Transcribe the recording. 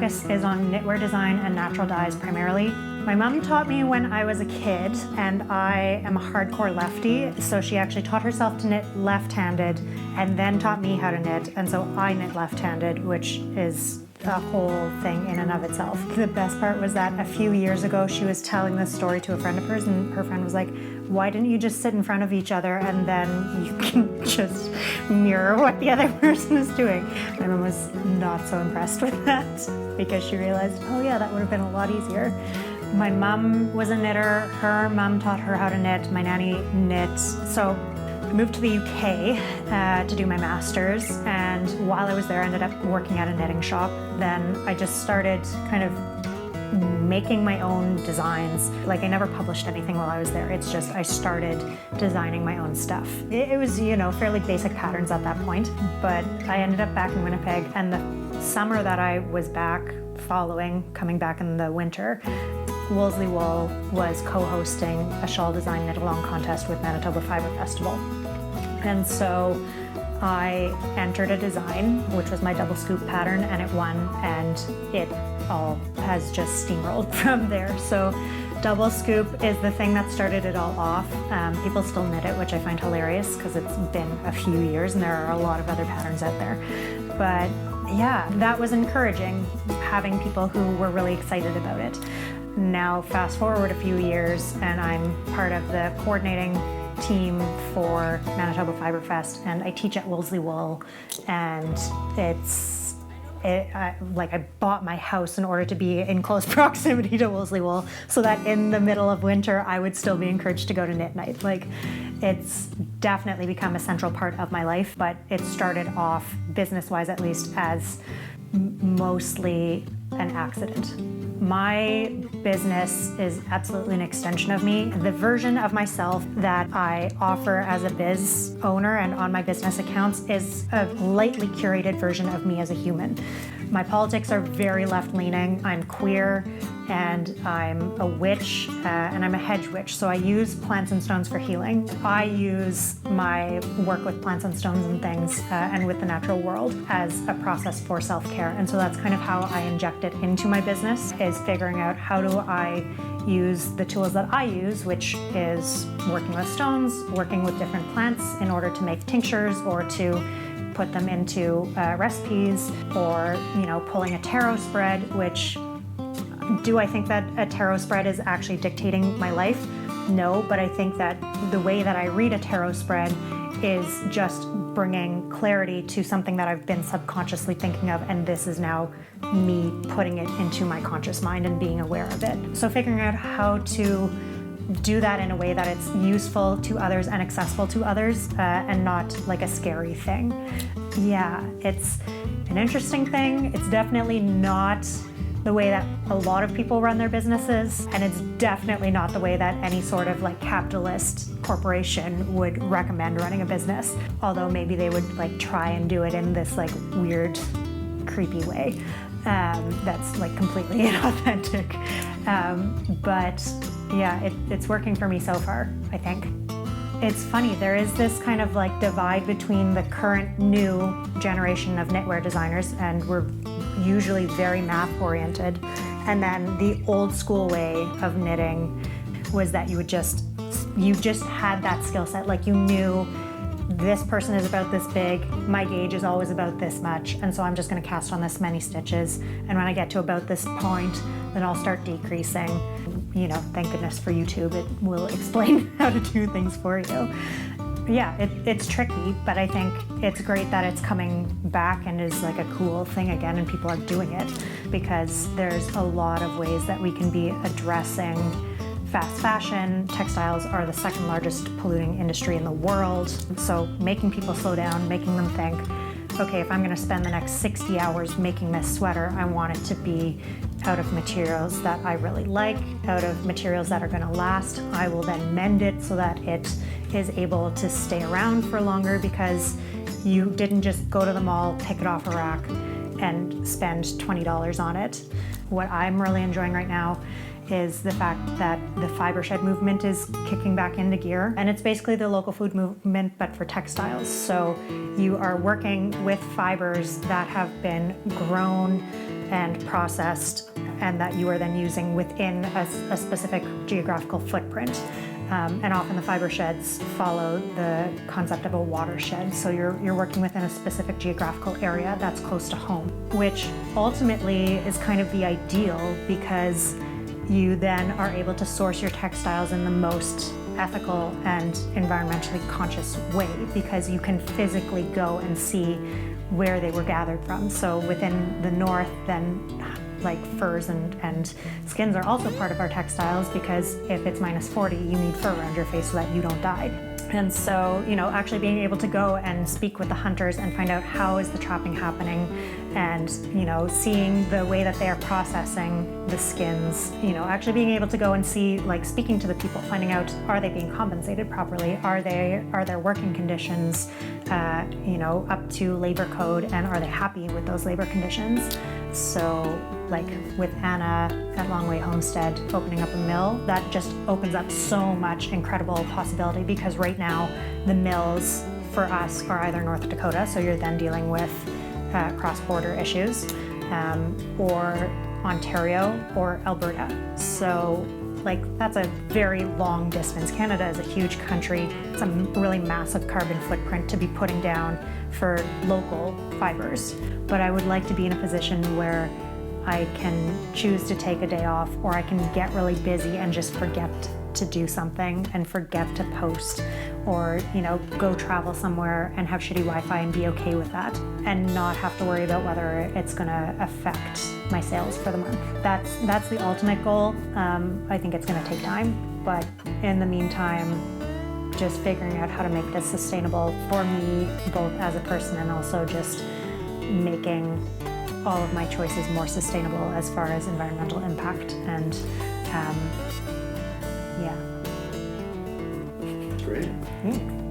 focus is on knitwear design and natural dyes primarily. My mom taught me when I was a kid, and I am a hardcore lefty, so she actually taught herself to knit left-handed and then taught me how to knit, and so I knit left-handed, which is a whole thing in and of itself. The best part was that a few years ago she was telling this story to a friend of hers, and her friend was like, why didn't you just sit in front of each other and then you can just mirror what the other person is doing? My mom was not so impressed with that because she realized, oh yeah, that would have been a lot easier. My mom was a knitter, her mom taught her how to knit, my nanny knits. So I moved to the UK to do my master's, and while I was there I ended up working at a knitting shop. Then I just started kind of making my own designs. Like, I never published anything while I was there. It's just I started designing my own stuff. It was, fairly basic patterns at that point, but I ended up back in Winnipeg, and the summer that I was back coming back in the winter, Wolseley Wool was co-hosting a shawl design knit-along contest with Manitoba Fiber Festival. And so I entered a design, which was my double scoop pattern, and it won, and it all has just steamrolled from there. So double scoop is the thing that started it all off. People still knit it, which I find hilarious because it's been a few years and there are a lot of other patterns out there. But yeah, that was encouraging, having people who were really excited about it. Now fast forward a few years and I'm part of the coordinating team for Manitoba Fiber Fest, and I teach at Wolseley Wool, and I bought my house in order to be in close proximity to Wolseley Wool so that in the middle of winter I would still be encouraged to go to knit night. It's definitely become a central part of my life, but it started off, business-wise at least, as mostly an accident. My business is absolutely an extension of me. The version of myself that I offer as a biz owner and on my business accounts is a lightly curated version of me as a human. My politics are very left-leaning. I'm queer, and I'm a witch, and I'm a hedge witch, so I use plants and stones for healing. I use my work with plants and stones and things and with the natural world as a process for self-care, and so that's kind of how I inject it into my business, is figuring out how do I use the tools that I use, which is working with stones, working with different plants in order to make tinctures or to put them into recipes, or pulling a tarot spread, which, do I think that a tarot spread is actually dictating my life? No, but I think that the way that I read a tarot spread is just bringing clarity to something that I've been subconsciously thinking of, and this is now me putting it into my conscious mind and being aware of it. So figuring out how to do that in a way that it's useful to others and accessible to others, and not like a scary thing. Yeah, it's an interesting thing. It's definitely not the way that a lot of people run their businesses, and it's definitely not the way that any sort of capitalist corporation would recommend running a business, although maybe they would try and do it in this weird, creepy way that's completely inauthentic. But yeah, it's working for me so far, I think. It's funny, there is this kind of divide between the current new generation of knitwear designers, and we're usually very math oriented, and then the old school way of knitting was that you just had that skill set. You knew this person is about this big, my gauge is always about this much, and so I'm just going to cast on this many stitches, and when I get to about this point, then I'll start decreasing. Thank goodness for YouTube, it will explain how to do things for you. Yeah, it's tricky, but I think it's great that it's coming back and is a cool thing again, and people are doing it, because there's a lot of ways that we can be addressing fast fashion. Textiles are the second largest polluting industry in the world, so making people slow down, making them think, okay, if I'm going to spend the next 60 hours making this sweater, I want it to be out of materials that I really like, out of materials that are going to last. I will then mend it so that it is able to stay around for longer, because you didn't just go to the mall, pick it off a rack, and spend $20 on it. What I'm really enjoying right now is the fact that the fiber shed movement is kicking back into gear, and it's basically the local food movement but for textiles. So you are working with fibers that have been grown and processed, and that you are then using within a specific geographical footprint. And often the fiber sheds follow the concept of a watershed. So you're working within a specific geographical area that's close to home, which ultimately is kind of the ideal, because you then are able to source your textiles in the most ethical and environmentally conscious way, because you can physically go and see where they were gathered from. So within the north, then like furs and skins are also part of our textiles, because if it's -40, you need fur around your face so that you don't die. And so, actually being able to go and speak with the hunters and find out how is the trapping happening, and, seeing the way that they are processing the skins, actually being able to go and see, like speaking to the people, finding out, are they being compensated properly? Are their working conditions, up to labor code, and are they happy with those labor conditions? So like with Anna at Longway Homestead opening up a mill, that just opens up so much incredible possibility, because right now the mills for us are either North Dakota, so you're then dealing with cross-border issues, or Ontario or Alberta. So like that's a very long distance. Canada is a huge country. It's a really massive carbon footprint to be putting down for local fibers. But I would like to be in a position where I can choose to take a day off, or I can get really busy and just forget to do something and forget to post, or go travel somewhere and have shitty Wi-Fi and be okay with that, and not have to worry about whether it's going to affect my sales for the month. That's the ultimate goal. I think it's going to take time, but in the meantime, just figuring out how to make this sustainable for me, both as a person and also just making all of my choices more sustainable as far as environmental impact. And yeah. Great. Yeah.